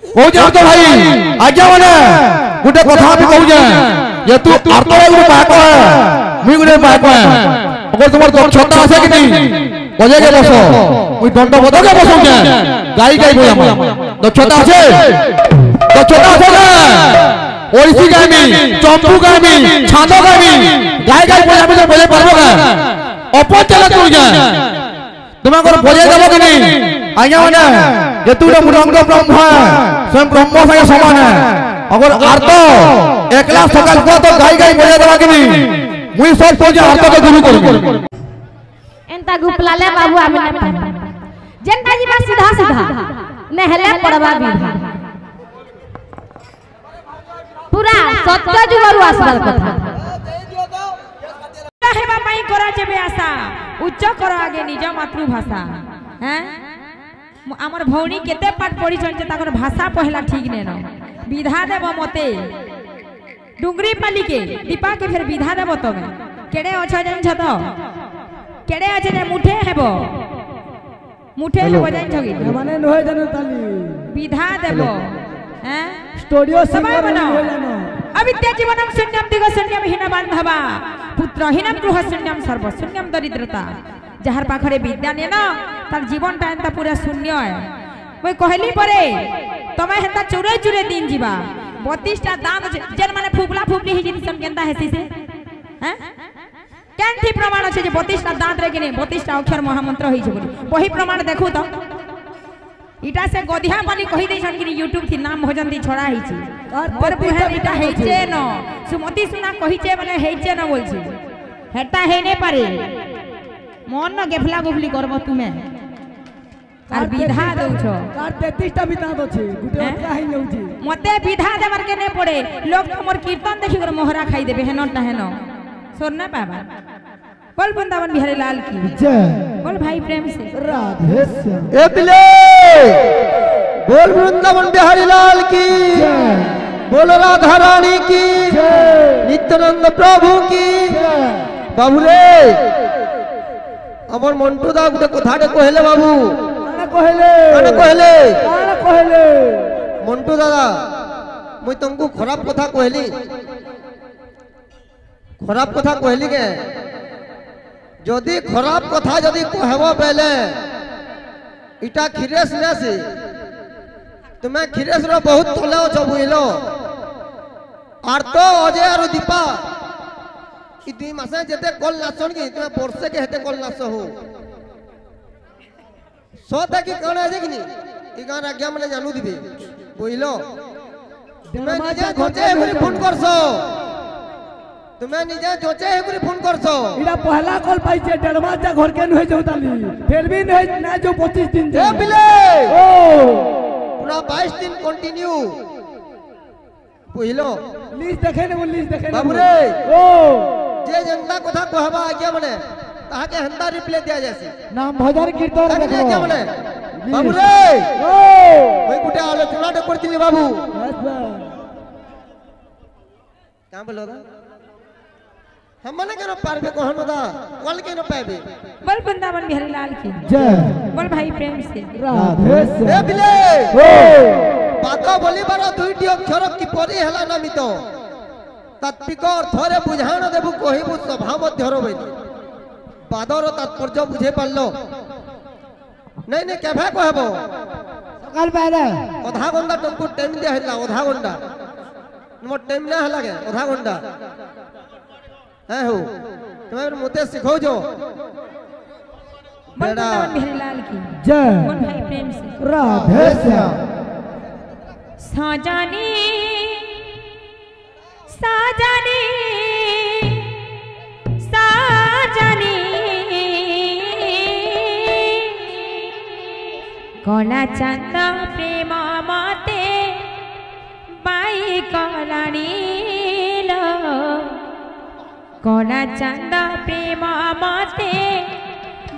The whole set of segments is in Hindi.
कहू जे तो भाई आज्ञा माने गुटे कथा भी कहू जे ये तू अर्थ गुटे बाक है मुई गुटे बाक है अगर तुमर दक्षता আছে कि नहीं बजे के बसो मुई दंड बदे के बसो जे गाई गाई बोल हम दक्षता আছে ना ओडिसी गामी चंपू गामी छांदो गामी गाई गाई बोल हम बजे परबो का अपन चला तू जे तुम को बजे देबो कि नहीं आज्ञा माने ये तू मुरंग ब्रह्म है स्वयं ब्रह्म से समान है अगर अर्थ एकला सकल को तो गाई गाई बजे देबा कि नहीं मुई सब सोचे अर्थ को गुरु करू एंता गुपलाले बाबू आमे ने जेंता जी बा सीधा सीधा नहले पड़वा विधा पूरा सत्य जुगरु आसबार कथा हेबा पई करा जेबे आशा उच्च कर आगे निज मातृभाषा हैं हमर भौणी केते पाठ पढ़ी छन ताकर भाषा पहला ठीक ने न विधा देब मते डुंगरी पाली के दीपा के फिर विधा देब तमे केडे अछ जान छ तो केडे अछ ने मुठे हेबो मुठे हेबो जान छ कि माने नहोय जानो ताली विधा देब हैं स्टूडियो समय बनाओ अविद्या जीवनम शून्यम दिग शून्यम हीन बांधवा पुत्रहीनम गृह शून्यम सर्व शून्यम दरिद्रता जहार पाखरे विद्या ने ना तार जीवन टा एंता पूरा शून्य है मैं कहली परे तमे हेता चुरे चुरे दिन जीवा 32 टा दांत जेन माने फुफला फुफली ही जिन सम केंता हेसी से हैं केन थी प्रमाण छै जे 32 टा दांत रे कि नहीं 32 टा अक्षर महामंत्र होई छै बोली वही प्रमाण देखू तो इटा से गोधिया पानी कहि दै छन कि YouTube थी नाम भोजन दी छोड़ा ही छी और बुहे इटा हे छे न सुमति सुना कहि छे माने हे छे न बोल छी हेटा हे ने पारे मन न गेफला गुफली करबो तुमे आर विधा दउ छो कार 33 टा विधा दो छी गुटे ओतरा ही लेउ छी मते विधा देवर के ने पड़े लोग हमर कीर्तन देखि कर मोहरा खाई देबे हेनटा हेनो सोर ना पाबा बोल वृंदावन बिहारी लाल की जय बोल भाई प्रेम से राधे श्याम ए बिले बोल वृंदावन बिहारी लाल की जय बोल राधा रानी की जय नित्यानंद प्रभु की जय बाबू रे हमर मंटू दा गुटे कथा के कहले बाबू कहले मंटू दादा मुई तुमको खराब कथा कहली के जदि खराब कथा जदि कहबो बेले इटा खिरेस नेसी तुम्हें खिरेस रो बहुत तले छ बुइलो आर तो अजय आरो दीपा ई 2 मासे जेते कल नाचन की तुम्हें वर्षे के हेते कल नाच हो सोता की कोन है कि ई गान आज्ञा माने जानू दिबे बुइलो तुम्हें निजे खोजे गुरी फोन करसो तुम्हें निजे जोचे गुरी फोन करसो इडा पहला कॉल पाई छे डेढ़मा जा घर के नहे जोताली फिर भी नहीं ना जो 25 दिन ए बिले ओ पूरा 22 दिन कंटिन्यू बुझलो लिस्ट देखे ने लिस्ट देखे बाबू रे ओ जे जनता कथा कहबा आज्ञा माने ताहा के हंदा रिप्लाई दिया जैसे नाम भजन कीर्तन देखो आज्ञा माने बाबू रे ओ भाई गुटे आलोचना टे करथिली बाबू क्या बोलो दा हम मने केनो पारबे कहनो दा कल केनो पाबे बोल वृंदावन बिहारी लाल की जय बोल भाई प्रेम से राधे ए बिले ओ बातो बोली बारा दुईटी अक्षर की परी हला नामितो तात्विक अर्थरे बुझाण देबु कहिबु सभा मध्य रो बैठी बादर तात्पर्य बुझे पारलो नहीं नहीं केभे कहबो सकाल पाले आधा घंटा तुमको टाइम दिया हैला आधा घंटा मोर टाइम ना हला के आधा घंटा है हो तुम्हें मोते सिखाओ जो बोल वृंदावन बिहारी लाल की जय बोल भाई प्रेम से राधे श्याम साजानी साजानी साजानी कला चंद प्रेम मते बाई कलानी लो कला चंद प्रेम मते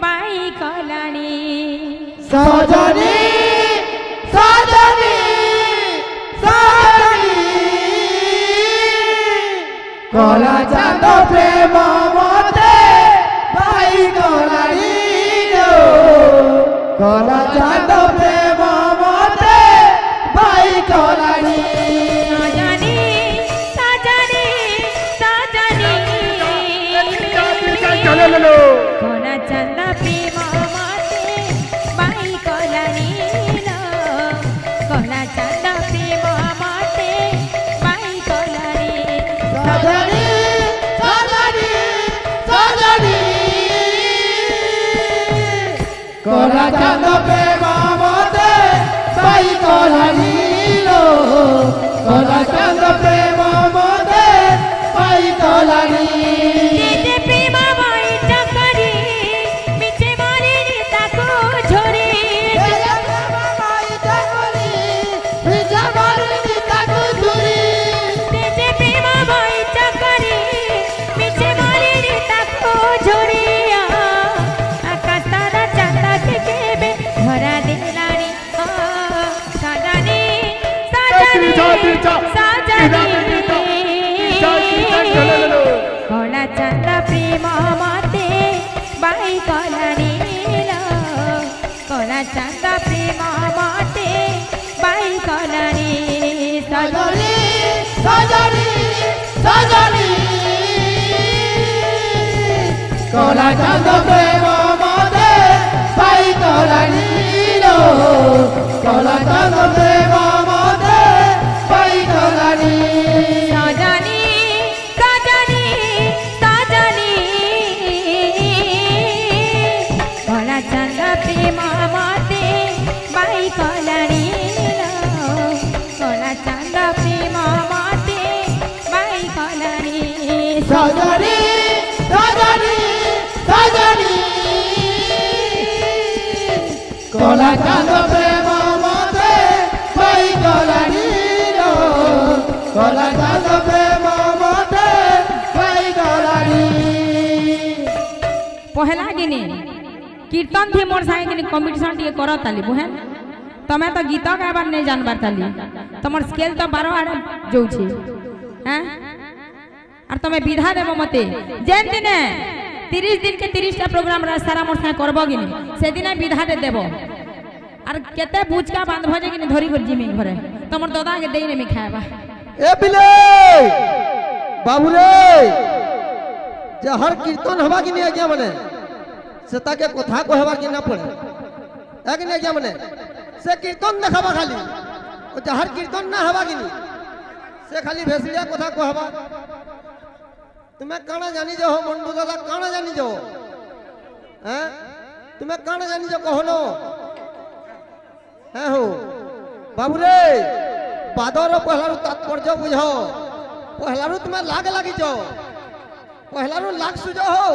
बाई कलानी साजनी साजनी साजनी कला चांद प्रेम मते भाई कलानी लो कला चांद प्रेम मते भाई चलो कोना चंदा प्रेम माते बाई कलानी लो कोना चंदा प्रेम माते बाई कलानी सजनी सजनी सजनी कोना चंदा प्रेम माते बाई कलानी लो कोना चंदा प्रेम माते बाई कलानी तेजे प्रेम बाई चकरी मिचे मारी ताको झोरी तेजे प्रेम बाई चकरी मिचे मारी ताको झोरी तेजे प्रेम बाई चकरी मिचे मारी ताको झोरिया आकाश तारा चंदा केबे भरा दिलानी सजनी सजनी सजनी कोना चंदा प्रेम माते बाई कलानी लो कोना चंदा प्रेम माते बाई कलानी सजनी सजनी सजनी कोना चंदा प्रेम माते बाई कलानी लो कोना चंदा प्रेम माते बाई कलानी सजनी सजनी सजनी कोना चंदा प्रेम माते बाई कलानी लो कोना चंदा प्रेम माते बाई कलानी सजनी सजनी सजनी कोना चंदा प्रेम माते बाई कलानी लो कोना चंदा प्रेम माते बाई कलानी पहला गिनी कीर्तन थी मोर सागे गिनी कंपटीशन टिके करो ताली बुहेन तमे तो गीत गाबार नहीं जानबार ताली तमर स्केल तो 12 आड़े जोउछि हैं और तमे विधा देबो मते जेन दिने 30 दिन के 30 टा प्रोग्राम सारा मोर सागे करबो गिनी से दिने विधा दे देबो और केते बुचका बांधबो जे गिनी धरी कर जिमी घरे तमर दादा के देई ने मी खायबा ए बिले बाबू रे जे हर कीर्तन हवा कि नहीं आज्ञा मने सेता के कथा कहबा कि ना पड़े एक नहीं आज्ञा मने से कीर्तन देखाबा खाली ओ जे हर कीर्तन ना हवा कि नहीं से खाली भेसलिया कथा कहबा तुम्हें काना जानी जो हो मंडू दादा काना जानी जो हैं तुम्हें काना जानी जो कहलो हैं हो बाबू रे बादर पहलारू तात्पर्य बुझो पहलारू तुम्हें लाग लगी जो पहलारू लाग सुजो हो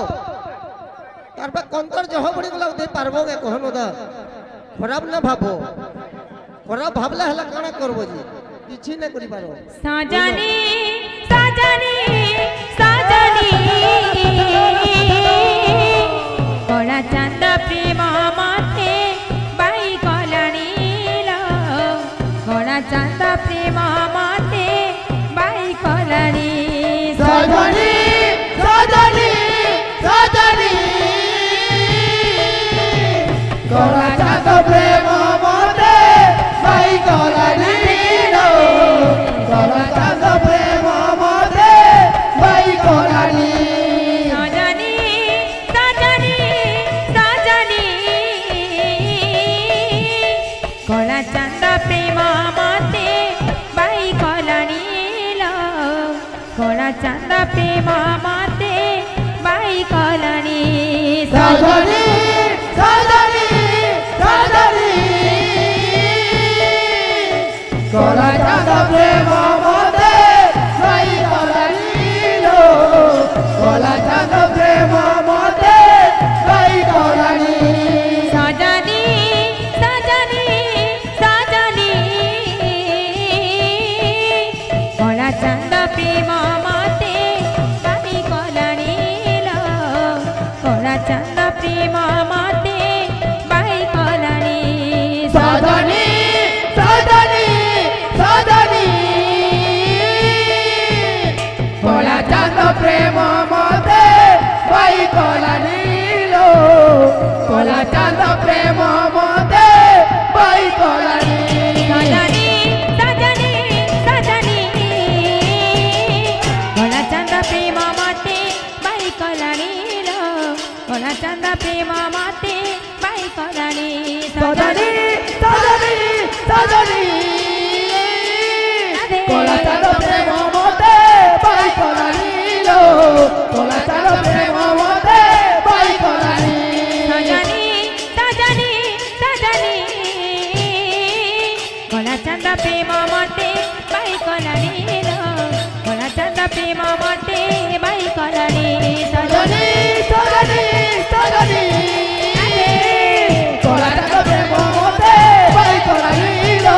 तार पे कंतर जो हो बड़ी गला दे पारबोगे कहनो दा खराब ना भाबो खराब भाबला हला काना करबो जी किछि नै करि पारो सजनी सजनी सजनी कोना चंदा प्रेम माते बाई कलानी लो कोना चंदा प्रेम माते बाई कलानी सजनी सजनी सजनी कोना चंदा प्रेम माते बाई कलानी लो कोना चंदा प्रेम माते बाई कलानी सजनी सजनी सजनी कोना चंदा प्रेम माते बाई कलानी लो कोना चंदा प्रेम माते बाई कलानी सजनी सजनी सजनी कोना चंदा प्रेम माते बाई कलानी लो कोना चंदा प्रेम माते बाई कलानी सजनी सजनी सजनी कोना चंदा प्रेम माते बाई कलानी लो कोना चंदा प्रेम माते बाई कलानी सजनी सजनी सजनी বাই কলানি লো তোলা চাল প্রেম মতে বাই কলানি সজনী সজনী সজনী গলা চাঁদ প্রেম মতে বাই কলানি লো গলা চাঁদ প্রেম মতে বাই কলানি সজনী সজনী সজনী তোলা চাল প্রেম মতে বাই কলানি লো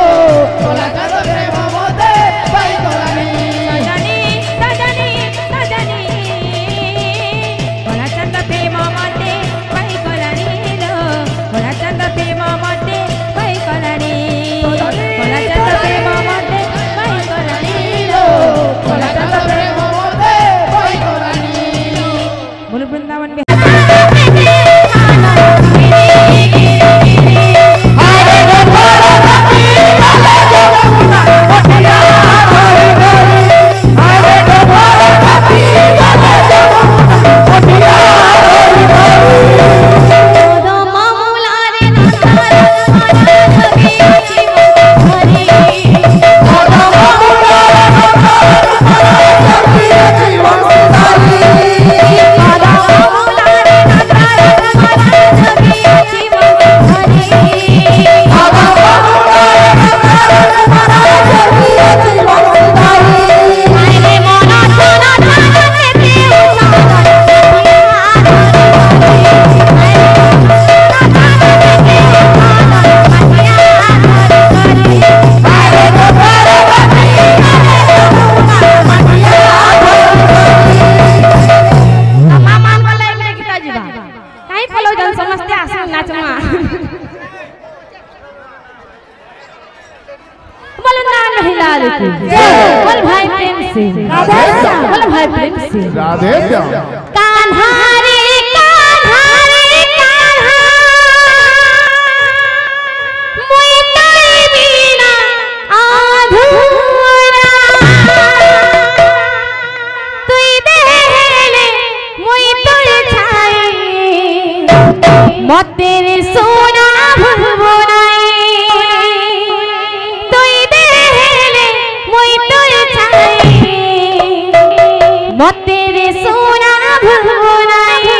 তোলা চাল প্রেম মতে বাই কলানি সজনী সজনী সজনী গলা চাঁদ প্রেম মতে বাই কলানি লো গলা চাঁদ প্রেম মতে বাই কলানি গলা চাঁদ প্রেম মতে বাই কলানি লো তোলা চাল প্রেম মতে বাই কলানি बोल वृंदावन में बोल भाई प्रेम से बोल भाई प्रेम से राधे श्याम कान्हा रे कान्हा रे कान्हा मुई तोर बिना अधूरा तुई देले मुई तोर छाई मते रे सोना भुलबो नाई तुई देले मुई तोर छाई मते रे सोना भुलबो नाई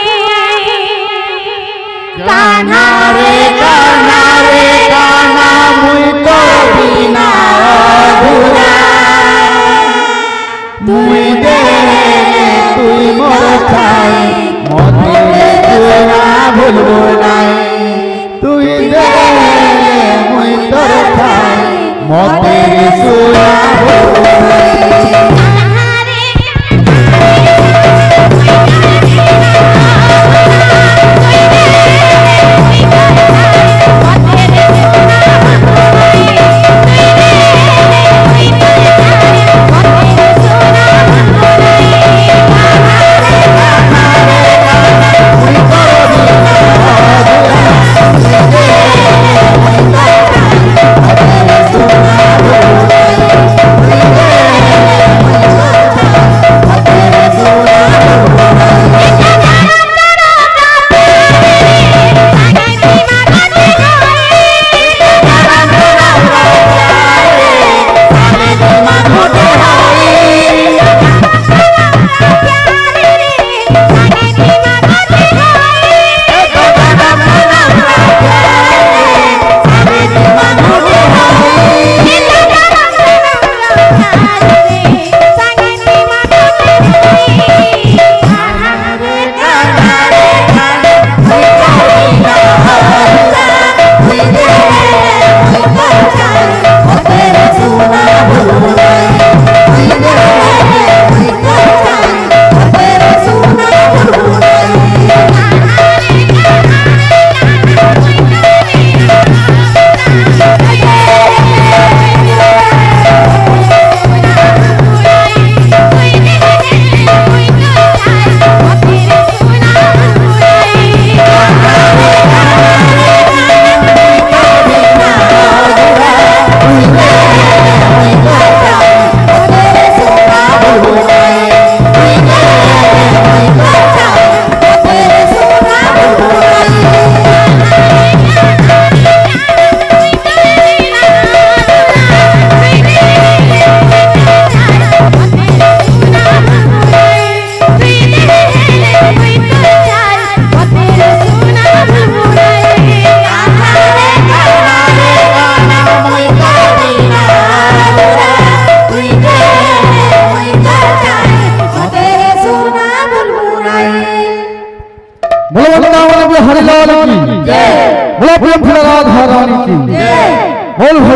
कान्हा रे कान्हा रे कान्हा मुई तो बिना अधूरा मुई दे तुई मोर छाई मते तुना भूलबो नाई तुई दे मुई तोर छाई मते सुना भूलबो नाई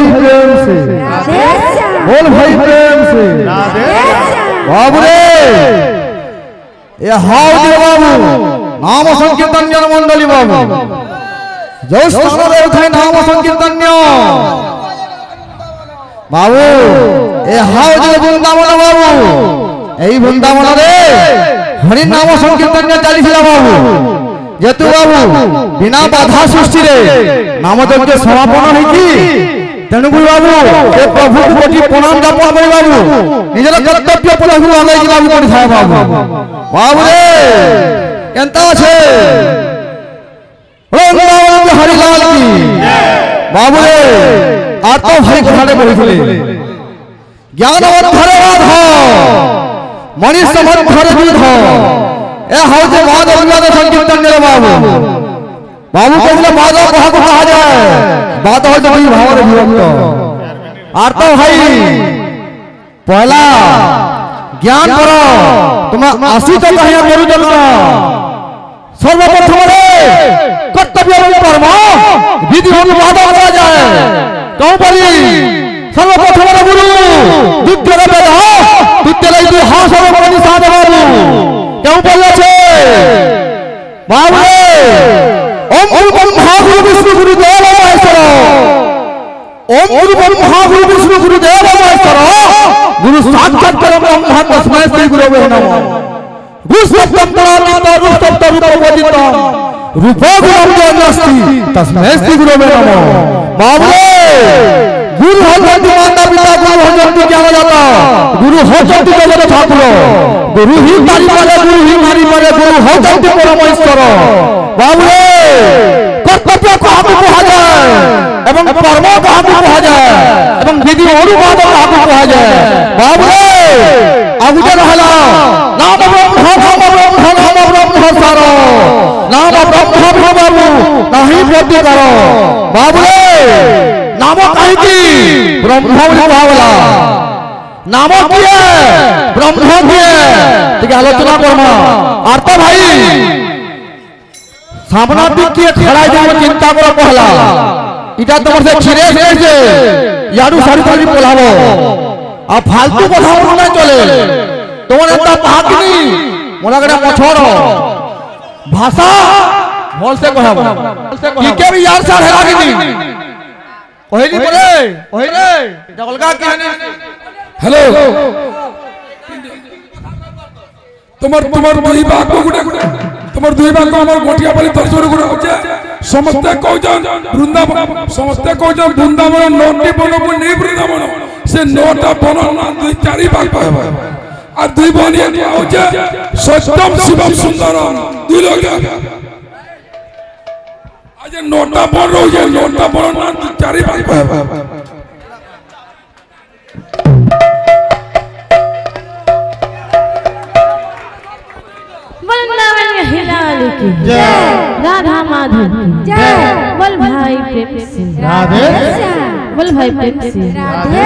भाई प्रेम से, बोल भाई प्रेम से। बाबू रे ये हाउ दे बाबू नाम संकीर्तन जन मंडली बाबू जो स्थान रे उठाई नाम संकीर्तन बाबू ए हाउ दे बृंदावन बाबू এই বৃন্দাবনরে হরি নাম সংকীর্তন চালিছিলা বাবু যেতু বাবু বিনা বাধা সৃষ্টিরে নামযজ্ঞ সমাপন হইকি তেণুকু বাবু এ প্রভুকে কোটি প্রণাম জ্ঞাপন করি বাবু নিজের কর্তব্য প্রভু আগে বাবু করি থাকে বাবু বাবু রে কেনতা আছে বৃন্দাবন হরিলাল কি বাবু রে আর তো ভাই কথাটা বলিছিলে জ্ঞান অধ্যরে বাধ मनीष मध्य दूध ए हौजे माधव विवाद संकीर्तन रे बाबू बाबू कहले माधव कहा कहा जाए बात हो तो भाव रे विभक्त आर तो भाई पहला ज्ञान करो तुम आसी तो कहिया करू जन सर्वप्रथम रे कर्तव्य कर्म विधि अनुवाद करा जाए कौन बोली सर्वप्रथम रे गुरु दुग्ध रे वेद तुत्तेले इतिहास और मनीषा बाबू क्यों बोले छे बाबू ओम गुरु ब्रह्मा गुरु विष्णु गुरु देव महेश्वर ओम गुरु ब्रह्मा गुरु विष्णु गुरु देव महेश्वर गुरु साक्षात परम ब्रह्म तस्मै श्री गुरवे नमः गुरु सप्तम तरानित रूप सप्तम रूपवदित रूपो गुरु ज्ञानस्ति तस्मै श्री गुरवे नमः बाबू गुरु होती माता पिता गुरु होती क्या हो जाता गुरु होती जगत ठाकुर गुरु ही मारी मारे गुरु ही मारी मारे गुरु होती परमेश्वर बाबू कर्तव्य कहाँ कहा जाए एवं कर्म कहाँ कहा जाए एवं विधि अनुवाद कहाँ कहा जाए बाबू आगे रहला नाम ब्रह्म नाम ब्रह्म नाम ब्रह्म सारो नाम ब्रह्म बाबू नहीं बोलते करो बाबू नाम कहीं की ब्रह्म भावला नाम किए ब्रह्म किए ठीक आलोचना करना और तो भाई सामना दिख किए खड़ा जाए चिंता करो पहला इटा तुम्हारे से छिरे से यारू सारी सारी बोलावो अब फालतू কথা না চলে তোমার একটা তাহাকিনি মোলা গড়া মছড় ভাষা বলতে কহাবো কি কে भी यार सार है लागिनी ओहेली बोले ओहेले जगलगा कहने हेलो তোমার দুই ভাগ গুড়া তোমার দুই ভাগ আমার গটিয়া বলি দর্শন গুড়া হচ্ছে সমস্ত কইজন বৃন্দাবন সমস্ত কইজন বৃন্দাবন নটি বনবু নি বৃন্দাবন সে নটা বন না দুই চারি ভাগ পাবে আর দুই বনিয়া হচ্ছে সত্যম শিবম সুন্দরম দুই লোক আজ নটা বন রয়েছে নটা বন না দুই চারি ভাগ পাবে हिलाल की जय राधा माधव की जय बोल भाई प्रेम से राधे बोल भाई प्रेम से राधे